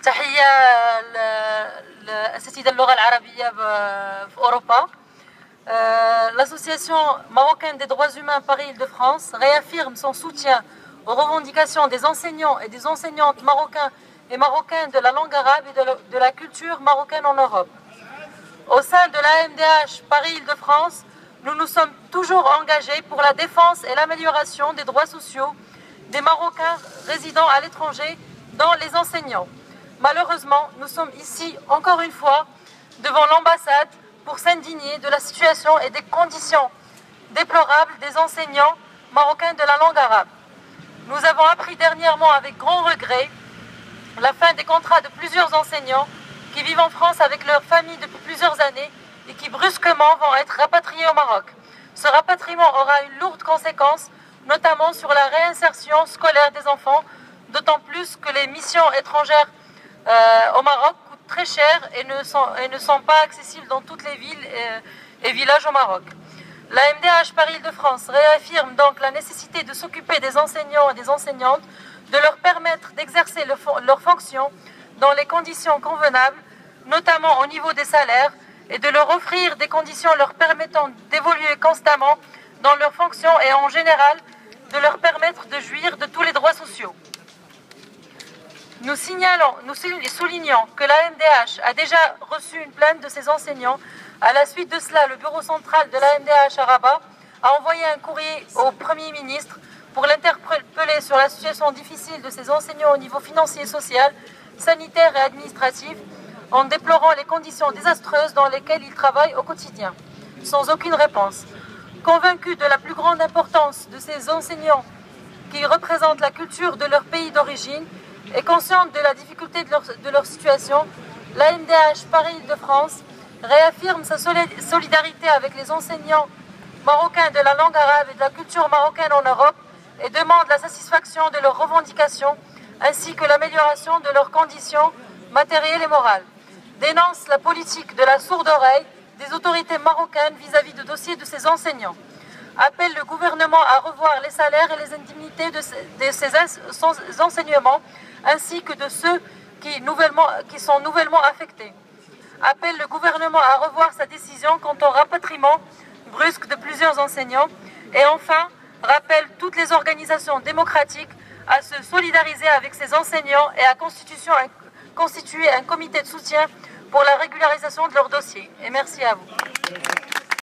تحية لأساتذة اللغة العربية في أوروبا. L'association marocaine des droits humains Paris-Île-de-France réaffirme son soutien aux revendications des enseignants et des enseignantes marocains et marocaines de la langue arabe et de la culture marocaine en Europe. Au sein de l'AMDH Paris-Île-de-France, nous nous sommes toujours engagés pour la défense et l'amélioration des droits sociaux des Marocains résidant à l'étranger, dont les enseignants. Malheureusement, nous sommes ici, encore une fois, devant l'ambassade pour s'indigner de la situation et des conditions déplorables des enseignants marocains de la langue arabe. Nous avons appris dernièrement avec grand regret la fin des contrats de plusieurs enseignants qui vivent en France avec leurs familles depuis plusieurs années et qui brusquement vont être rapatriés au Maroc. Ce rapatriement aura une lourde conséquence, notamment sur la réinsertion scolaire des enfants, d'autant plus que les missions étrangères au Maroc coûtent très cher et ne sont pas accessibles dans toutes les villes et villages au Maroc. La MDH Paris-Île-de-France réaffirme donc la nécessité de s'occuper des enseignants et des enseignantes, de leur permettre d'exercer leurs fonctions dans les conditions convenables, notamment au niveau des salaires, et de leur offrir des conditions leur permettant d'évoluer constamment dans leurs fonctions et en général de leur permettre de jouir de tous les droits sociaux. Nous soulignons que la MDH a déjà reçu une plainte de ses enseignants. À la suite de cela, le bureau central de la MDH à Rabat a envoyé un courrier au Premier ministre pour l'interpeller sur la situation difficile de ses enseignants au niveau financier, social, sanitaire et administratif, en déplorant les conditions désastreuses dans lesquelles ils travaillent au quotidien, sans aucune réponse. Convaincus de la plus grande importance de ces enseignants qui représentent la culture de leur pays d'origine et consciente de la difficulté de leur situation, la MDH Paris-Île-de-France réaffirme sa solidarité avec les enseignants marocains de la langue arabe et de la culture marocaine en Europe et demande la satisfaction de leurs revendications ainsi que l'amélioration de leurs conditions matérielles et morales. Dénonce la politique de la sourde oreille des autorités marocaines vis-à-vis du dossier de ces enseignants. Appelle le gouvernement à revoir les salaires et les indemnités de ces enseignements ainsi que de ceux qui sont nouvellement affectés. Appelle le gouvernement à revoir sa décision quant au rapatriement brusque de plusieurs enseignants et enfin rappelle toutes les organisations démocratiques à se solidariser avec ces enseignants et à constituer un comité de soutien pour la régularisation de leur dossier. Et merci à vous.